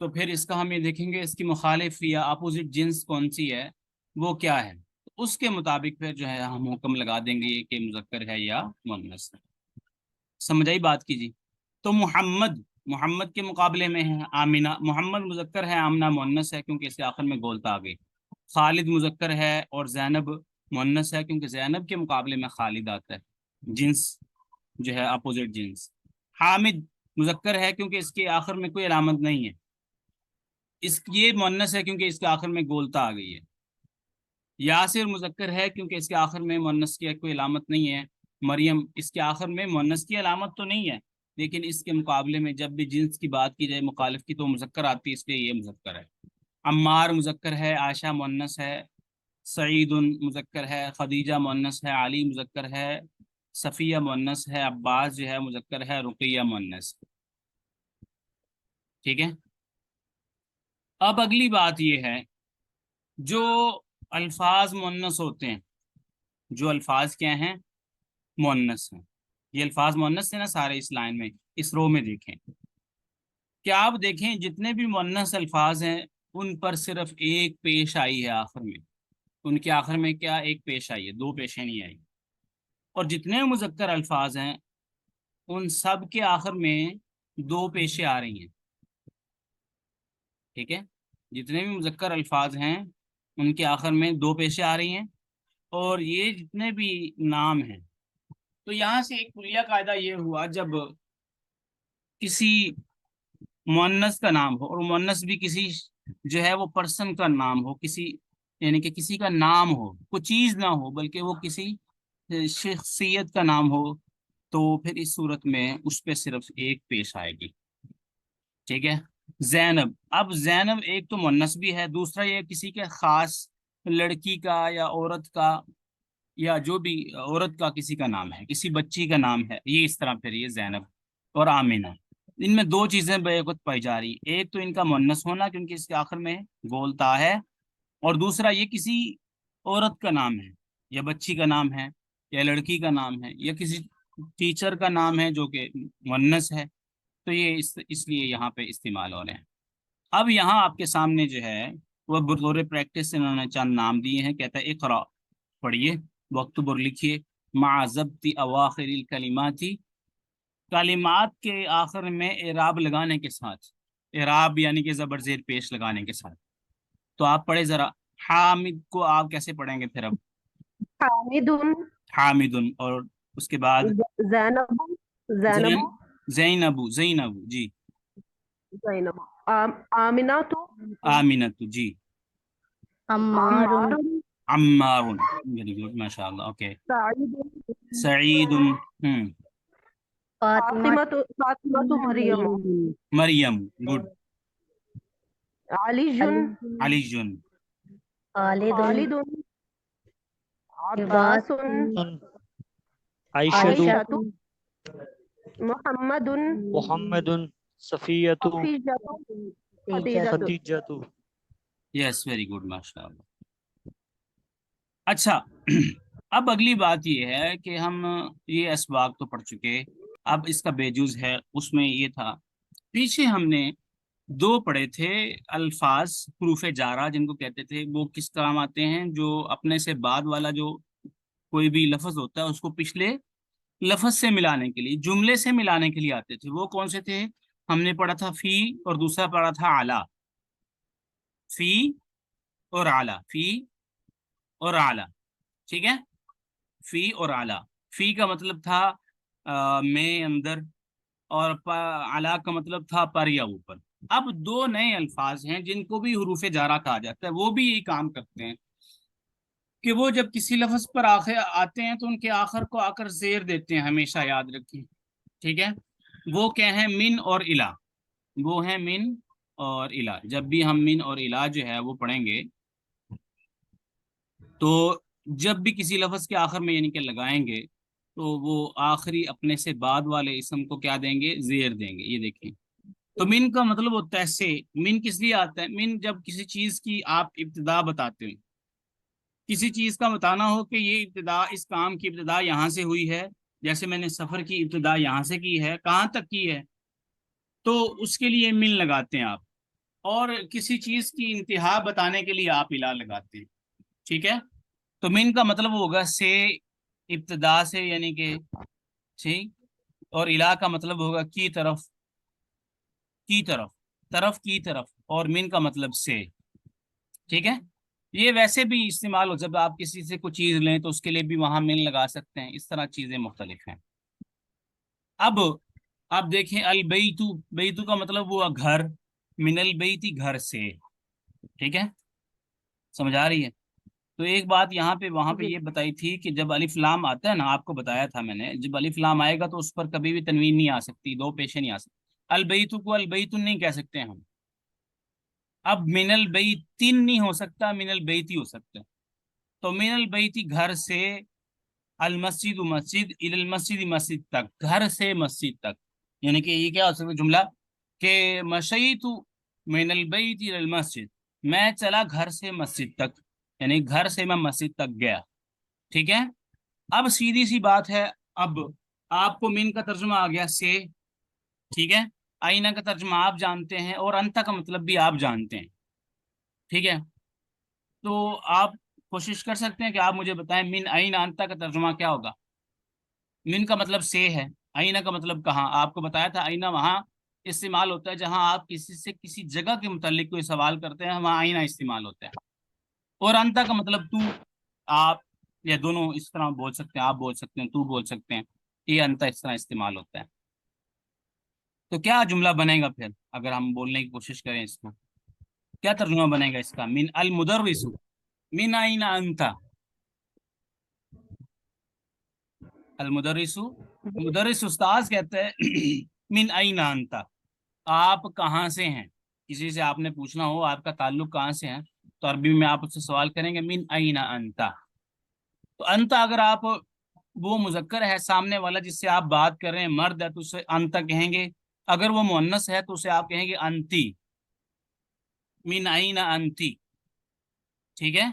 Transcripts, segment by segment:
تو پھر اس کا ہم یہ دیکھیں گے اس کی مخالف یا اپوزٹ جنس کون سی ہے، وہ کیا ہے، اس کے مطابق پھر جو ہے ہم حکم لگا دیں گے کہ مذکر ہے یا مؤنث ہے۔ سمجھ آئی بات کی جی؟ تو محمد، محمد کے مقابلے میں ہے آمینہ، محمد مذکر ہے، آمنہ مؤنث ہے کیونکہ اس کے آخر میں گولتا آ گئی۔ خالد مذکر ہے اور زینب مؤنث ہے کیونکہ زینب کے مقابلے میں خالد آتا ہے، جنس جو ہے اپوزٹ جنس۔ حامد مذکر ہے کیونکہ اس کے آخر میں کوئی علامت نہیں ہے، یہ مؤنث ہے کیونکہ اس کے آخر میں گولتا آ گئی ہے۔ یاسر مذکر ہے کیونکہ اس کے آخر میں مؤنث کی کوئی علامت نہیں ہے۔ مریم، اس کے آخر میں مؤنث کی علامت تو نہیں ہے، لیکن اس کے مقابلے میں جب بھی جنس کی بات کی جائے مخالف کی تو مذکر آتی ہے، اس لیے یہ مذکر ہے۔ عمار مذکر ہے، عائشہ مؤنث ہے، سعید مذکر ہے، خدیجہ مؤنث ہے، علی مذکر ہے، صفیہ مؤنث ہے، عباس جو ہے مذکر ہے، رقیہ مؤنث۔ ٹھیک ہے، اب اگلی بات یہ ہے جو الفاظ مؤنث ہوتے ہیں، جو الفاظ کیا ہیں، مؤنث ہیں، یہ الفاظ مؤنث ہیں نا سارے اس لائن میں، اس رو میں دیکھیں کہ آپ دیکھیں جتنے بھی مؤنث الفاظ ہیں ان پر صرف ایک پیش آئی ہے آخر میں، ان کے آخر میں کیا ایک پیش آئی ہے، دو پیشیں نہیں آئی۔ اور جتنے مذکر الفاظ ہیں ان سب کے آخر میں دو پیشیں آ رہی ہیں۔ ٹھیک ہے، جتنے بھی مذکر الفاظ ہیں ان کے آخر میں دو پیشیں آ رہی ہیں، اور یہ جتنے بھی نام ہیں، تو یہاں سے ایک کلیہ قاعدہ یہ ہوا، جب کسی مؤنث کا نام ہو، اور مؤنث بھی کسی جو ہے وہ پرسن کا نام ہو، کسی یعنی کہ کسی کا نام ہو، کوئی چیز نہ ہو بلکہ وہ کسی شخصیت کا نام ہو، تو پھر اس صورت میں اس پہ صرف ایک پیش آئے گی۔ ٹھیک ہے، زینب، اب زینب ایک تو مؤنث بھی ہے، دوسرا یہ کسی کے خاص لڑکی کا یا عورت کا یا جو بھی عورت کا کسی کا نام ہے، کسی بچی کا نام ہے، یہ اس طرح پھر یہ زینب اور آمینہ، ان میں دو چیزیں بیک پائی جا رہی، ایک تو ان کا مؤنث ہونا کیونکہ اس کے آخر میں گولتا ہے، اور دوسرا یہ کسی عورت کا نام ہے یا بچی کا نام ہے یا لڑکی کا نام ہے یا کسی ٹیچر کا نام ہے جو کہ مؤنث ہے، تو یہ اس لیے یہاں پہ استعمال ہو رہے ہیں۔ اب یہاں آپ کے سامنے جو ہے وہ بطور پریکٹس انہوں نے چند نام دیے ہیں، کہتا ہے اقرا، پڑھیے، وقت پر لکھیے، مع ضبط اواخر الکلمات، کلمات کے آخر میں اعراب لگانے کے ساتھ، اعراب یعنی کہ زبر زیر پیش لگانے کے ساتھ۔ تو آپ پڑھے ذرا، حامد کو آپ کیسے پڑھیں گے پھر؟ اب حامد، حامد، اور اس کے بعد زینب، زینب، زینب، زینب جی، زینب، آمنہ تو، آمینت جی، عمار، عمار، ویری گڈ، ماشاء اللہ، اوکے، سعید، سعید، فاطمہ، فاطمہ، مریم، مریم، گڈ، علی، علی جن، خالد، عباس، عائشہ، عائشہ، محمد، محمد، صفیہ، خدیجہ، خدیجہ۔ یس، ویری گڈ، ماشاء اللہ۔ اچھا، اب اگلی بات یہ ہے کہ ہم یہ اسباق تو پڑھ چکے، اب اس کا بیجوز ہے، اس میں یہ تھا پیچھے ہم نے دو پڑھے تھے الفاظ حروف جارہ جن کو کہتے تھے، وہ کس کام آتے ہیں، جو اپنے سے بعد والا جو کوئی بھی لفظ ہوتا ہے اس کو پچھلے لفظ سے ملانے کے لیے، جملے سے ملانے کے لیے آتے تھے۔ وہ کون سے تھے؟ ہم نے پڑھا تھا فی، اور دوسرا پڑھا تھا اعلی، فی اور اعلی، فی اور اعلی، ٹھیک ہے، فی اور اعلی۔ فی کا مطلب تھا میں، اندر، اور اعلی کا مطلب تھا پر یا اوپر۔ اب دو نئے الفاظ ہیں جن کو بھی حروف جارہ کہا جاتا ہے، وہ بھی یہی کام کرتے ہیں کہ وہ جب کسی لفظ پر آخر آتے ہیں تو ان کے آخر کو آ کر زیر دیتے ہیں، ہمیشہ یاد رکھیں، ٹھیک ہے۔ وہ کیا ہیں؟ من اور الا، وہ ہیں من اور الا۔ جب بھی ہم من اور الا جو ہے وہ پڑھیں گے تو جب بھی کسی لفظ کے آخر میں یعنی کہ لگائیں گے تو وہ آخری اپنے سے بعد والے اسم کو کیا دیں گے؟ زیر دیں گے۔ یہ دیکھیں، تو من کا مطلب ہوتا ہے سے، من کس لیے آتا ہے؟ من جب کسی چیز کی آپ ابتدا بتاتے ہیں، کسی چیز کا بتانا ہو کہ یہ ابتدا، اس کام کی ابتدا یہاں سے ہوئی ہے، جیسے میں نے سفر کی ابتدا یہاں سے کی ہے، کہاں تک کی ہے، تو اس کے لیے من لگاتے ہیں آپ۔ اور کسی چیز کی انتہا بتانے کے لیے آپ الا لگاتے ہیں، ٹھیک ہے؟ تو من کا مطلب ہوگا سے، ابتدا سے یعنی کہ ٹھیک، اور الا کا مطلب ہوگا کی طرف، کی طرف، طرف کی طرف، اور من کا مطلب سے، ٹھیک ہے؟ یہ ویسے بھی استعمال ہو، جب آپ کسی سے کوئی چیز لیں تو اس کے لیے بھی وہاں من لگا سکتے ہیں، اس طرح چیزیں مختلف ہیں۔ اب آپ دیکھیں البیتو، بیتو کا مطلب ہوا گھر، من البیتی گھر سے، ٹھیک ہے؟ سمجھ آ رہی ہے؟ تو ایک بات یہاں پہ وہاں پہ جی یہ بتائی تھی کہ جب الف لام آتا ہے نا، آپ کو بتایا تھا میں نے، جب الف لام آئے گا تو اس پر کبھی بھی تنوین نہیں آ سکتی، دو پیشے نہیں آ سکتی۔ البیتو کو البیتن نہیں کہہ سکتے ہم، اب من البیتن نہیں ہو سکتا، من البیتی ہو سکتا ہے۔ تو من البیتی گھر سے، المسجد مسجد، الی المسجد مسجد تک، گھر سے مسجد تک، یعنی کہ یہ کیا ہو سکتا ہے جملہ کہ مشیت من البیت الی المسجد، میں چلا گھر سے مسجد تک، یعنی گھر سے میں مسجد تک گیا، ٹھیک ہے؟ اب سیدھی سی بات ہے، اب آپ کو من کا ترجمہ آ گیا سے، ٹھیک ہے؟ آئینہ کا ترجمہ آپ جانتے ہیں، اور انتا کا مطلب بھی آپ جانتے ہیں، ٹھیک ہے؟ تو آپ کوشش کر سکتے ہیں کہ آپ مجھے بتائیں من آئینہ انتا کا ترجمہ کیا ہوگا؟ من کا مطلب سے ہے، آئینہ کا مطلب کہاں؟ آپ کو بتایا تھا آئینہ وہاں استعمال ہوتا ہے جہاں آپ کسی سے کسی جگہ کے متعلق کوئی سوال کرتے ہیں، وہاں آئینہ استعمال ہوتا ہے۔ اور انتا کا مطلب تو، آپ، یا دونوں اس طرح بول سکتے ہیں، آپ بول سکتے ہیں، تو بول سکتے ہیں، یہ انتا اس طرح استعمال ہوتا ہے۔ تو کیا جملہ بنے گا پھر اگر ہم بولنے کی کوشش کریں اس کو؟ کیا ترجمہ بنے گا اس کا؟ من المدرس، من آئین انتا، المدرس، مدرس استاذ کہتے ہیں من آئین انتا، آپ کہاں سے ہیں؟ کسی سے آپ نے پوچھنا ہو آپ کا تعلق کہاں سے ہے، تو عربی میں آپ اس سے سوال کریں گے من آئین انتا۔ تو انتا اگر آپ، وہ مذکر ہے سامنے والا جس سے آپ بات کر رہے ہیں مرد ہے تو اسے انتا کہیں گے، اگر وہ مؤنث ہے تو اسے آپ کہیں گے انتی، من آئین انتی، ٹھیک ہے؟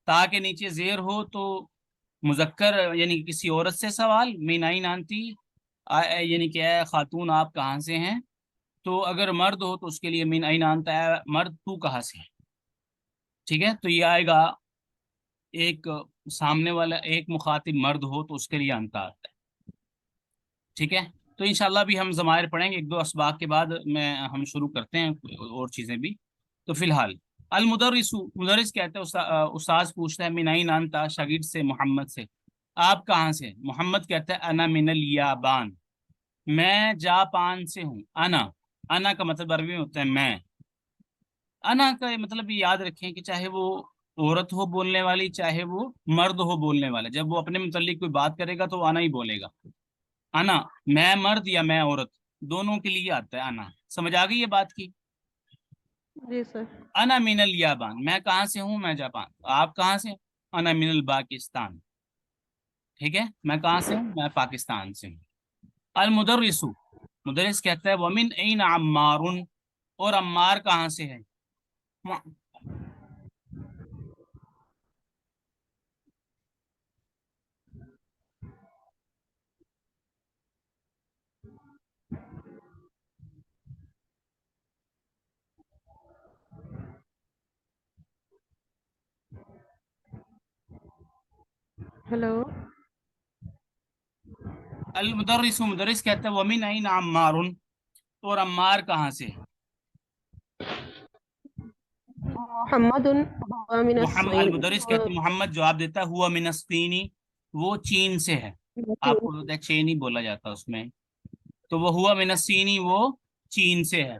تاکہ نیچے زیر ہو تو مذکر یعنی کسی عورت سے سوال، من آئین انتی، یعنی کہ اے خاتون آپ کہاں سے ہیں، تو اگر مرد ہو تو اس کے لیے من آئین انتا، اے مرد تو کہاں سے ہے، ٹھیک ہے؟ تو یہ آئے گا، ایک سامنے والا ایک مخاطب مرد ہو تو اس کے لیے انتا آتا ہے، ٹھیک ہے؟ تو انشاءاللہ بھی ہم ضمائر پڑھیں گے ایک دو اسباق کے بعد میں ہم شروع کرتے ہیں اور چیزیں بھی۔ تو فی الحال المدرس، مدرس کہتے ہیں استاذ پوچھتا ہے من این انتا، شاگرد سے محمد سے، آپ کہاں سے؟ محمد کہتا ہے انا من الیابان، میں جاپان سے ہوں۔ انا کا مطلب عربی میں ہوتا ہے میں، انا کا مطلب یہ یاد رکھیں کہ چاہے وہ عورت ہو بولنے والی، چاہے وہ مرد ہو بولنے والا، جب وہ اپنے متعلق کوئی بات کرے گا تو وہ انا ہی بولے گا۔ انا، میں مرد یا میں عورت، دونوں کے لیے آتا ہے انا۔ سمجھ آ گئی یہ بات کی؟ جی سر۔ انا من الیابان، میں کہاں سے ہوں؟ میں جاپان۔ آپ کہاں سے؟ انا من الپاکستان، ٹھیک ہے؟ میں کہاں سے ہوں؟ میں پاکستان سے ہوں۔ المدرس، مدرس کہتا ہے ومن این عمار، اور عمار کہاں سے ہے؟ ہیلو۔ المدرس، مدرس کہتا ہے ومن این عمار، اور عمار کہاں سے ہے؟ محمد من المدرس کہتے ہیں، محمد جواب دیتا ہے ہوا من الصینی، وہ چین سے ہے۔ آپ کو ہوتا ہے چین ہی بولا جاتا ہے اس میں، تو وہ ہوا من الصینی، وہ چین سے ہے۔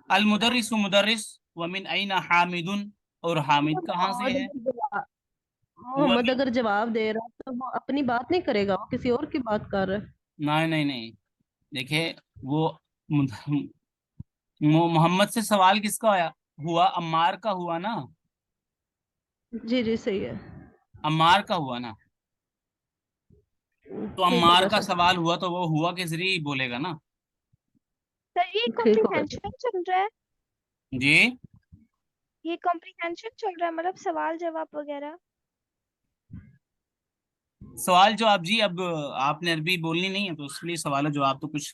المدرس، مدرس، ومن این حامد، اور حامد کہاں سے ہے؟ ہوا محمد اگر جواب دے رہا ہے تو وہ اپنی بات نہیں کرے گا، وہ کسی اور کی بات کر رہا ہے۔ نہیں نہیں نہیں، دیکھیں وہ محمد سے سوال کس کا ہوا؟ عمار کا ہوا نا، جی جی صحیح ہے۔ عمار کا ہوا نا، تو ٹھیک عمار ہوگا کا سر۔ سوال ہوا تو وہ ہوا کے ذریعے ہی بولے گا نا۔ سر یہ ٹھیک ہوگا سر۔ کمپریہنشن چل رہا ہے، جی یہ کمپریہنشن چل رہا ہے، مطلب سوال جواب وغیرہ۔ سوال جواب، جی اب آپ نے عربی بولنی نہیں ہے تو اس لیے سوال و جواب تو کچھ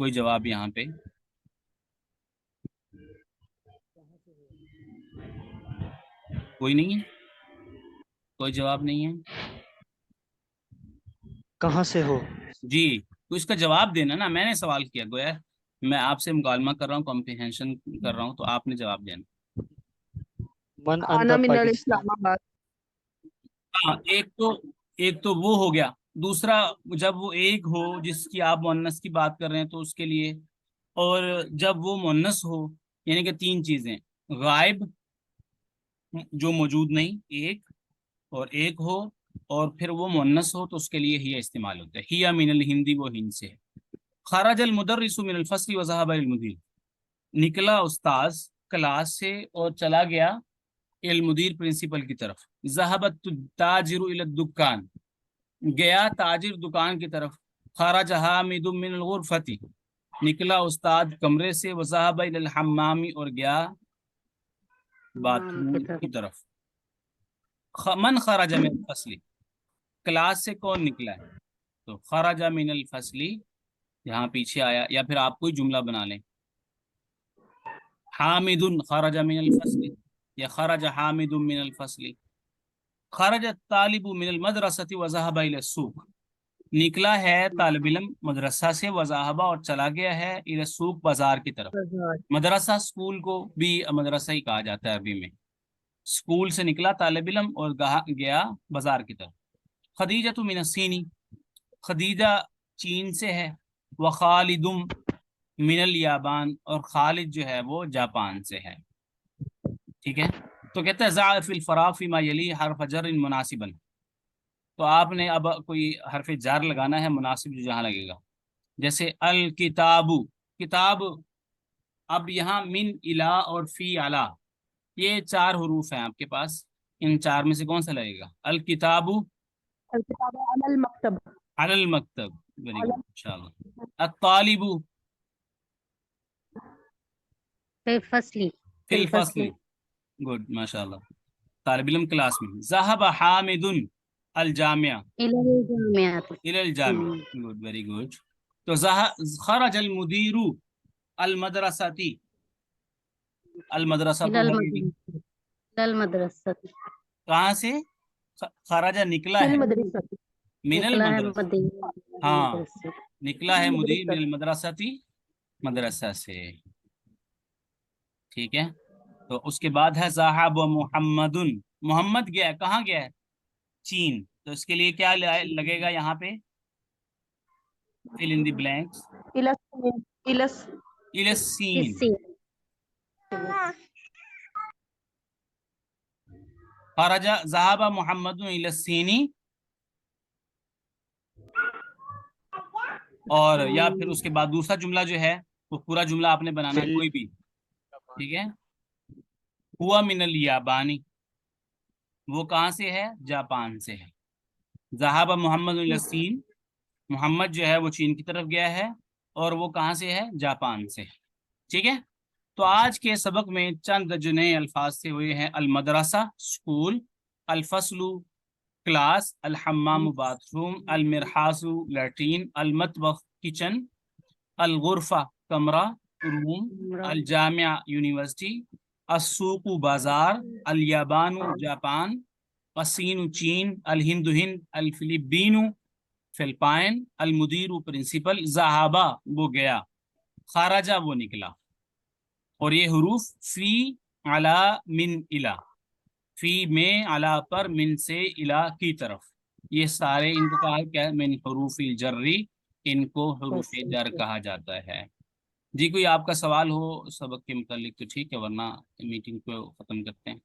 کوئی جواب یہاں پہ؟ کوئی نہیں ہے؟ کوئی جواب نہیں ہے؟ کہاں سے ہو؟ جی تو اس کا جواب دینا نا، میں نے سوال کیا، گویا میں آپ سے مکالمہ کر رہا ہوں، کمپریہنشن کر رہا ہوں، تو آپ نے جواب دینا۔ من انا انت من پاکستان؟ الاسلام آباد۔ ہاں ایک تو وہ ہو گیا، دوسرا جب وہ ایک ہو جس کی آپ مؤنث کی بات کر رہے ہیں تو اس کے لیے، اور جب وہ مؤنث ہو یعنی کہ تین چیزیں، غائب جو موجود نہیں ایک، اور ایک ہو، اور پھر وہ مؤنث ہو تو اس کے لیے ہی استعمال ہوتا ہے۔ ہی من الہندی، وہ ہند سے ہے۔ خرج المدرس من الفصل وذهب الى المدیر، نکلا استاذ کلاس سے اور چلا گیا المدیر پرنسپل کی طرف۔ ذهبت التاجر الى الدکان، گیا تاجر دکان کی طرف۔ خرج حامد من الغرفة، نکلا استاد کمرے سے۔ وذهب الى الحمام، اور گیا باتھ روم کی طرف۔ من خرج من الفصل، کلاس سے کون نکلا ہے؟ تو خرج من الفصل یہاں پیچھے آیا، یا پھر آپ کوئی جملہ بنا لیں، حامد خرج من الفصل، یا خرج حامد من الفصل۔ خرج الطالب من المدرسة وذهب الى السوق، نکلا ہے طالب علم مدرسہ سے، وذهب اور چلا گیا ہے، الى السوق بازار کی طرف۔ مدرسہ اسکول کو بھی مدرسہ ہی کہا جاتا ہے عربی میں۔ اسکول سے نکلا طالب علم اور گیا بازار کی طرف۔ خدیجہ من الصین، خدیجہ چین سے ہے۔ وخالد من الیابان، اور خالد جو ہے وہ جاپان سے ہے۔ ٹھیک ہے، تو کہتا ہے ضع فی الفراغ فیما یلی حرف جر مناسبا، تو آپ نے اب کوئی حرف جار لگانا ہے مناسب جو جہاں لگے گا، جیسے الکتاب، کتاب، اب یہاں من الا اور فی علا، یہ چار حروف ہیں آپ کے پاس، ان چار میں سے کون سا لگے گا؟ الکتاب الکتاب علی المکتب، علی المکتب، ویری گڈ انشاءاللہ۔ الطالب فی الفصل، فی الفصل، گڈ ماشاءاللہ، طالب علم کلاس میں۔ ذهب حامد الجامعہ، الی الجامعۃ، الى الجامعہ، گڈ ویری گڈ۔ تو خرج المدیر المدرستی، المدرسہ الی تو ہوگی، المدرسۃ، الی المدرسۃ، کہاں سے؟ خرجہ نکلا من ہے، المدرسہ، من نکلا ہے المدرسہ، مدینہ ہاں مدرسہ، نکلا ہے مدیر من المدرستی، مدرسہ سے۔ ٹھیک ہے، تو اس کے بعد ہے ذهب محمد، محمد گیا ہے، کہاں گیا ہے؟ چین، تو اس کے لیے کیا لگے گا یہاں پہ؟ fill in the blanks، الى السین، اسی خرج ذهب محمد الى السین، اور یا پھر اس کے بعد دوسرا جملہ جو ہے وہ پورا جملہ آپ نے بنانا ہے کوئی بھی، ٹھیک ہے۔ ہوا من الیابانی، وہ کہاں سے ہے؟ جاپان سے ہے۔ ذهب محمد الى السین، محمد جو ہے وہ چین کی طرف گیا ہے، اور وہ کہاں سے ہے؟ جاپان سے ہے۔ ٹھیک ہے، تو آج کے سبق میں چند جو نئے الفاظ سے ہوئے ہیں، المدرسہ اسکول، الفصل class, الحمام bath room, المرحاض latrine, المطبخ kitchen, الغرفہ کمرہ روم، الجامعہ یونیورسٹی، السوق بازار، الیابان جاپان، الصین چین، الہند ہند، الفلپین فلپائن، المدیر پرنسپل، ذهبا وہ گیا، خارجہ وہ نکلا، اور یہ حروف فی، علی، من، الی، فی میں، علی پر، من سے، الی کی طرف، یہ سارے ان کو کہا کیا ہے؟ من حروف الجری، ان کو حروف جر کہا جاتا ہے۔ جی کوئی آپ کا سوال ہو سبق کے متعلق تو ٹھیک ہے، ورنہ میٹنگ کو ختم کرتے ہیں۔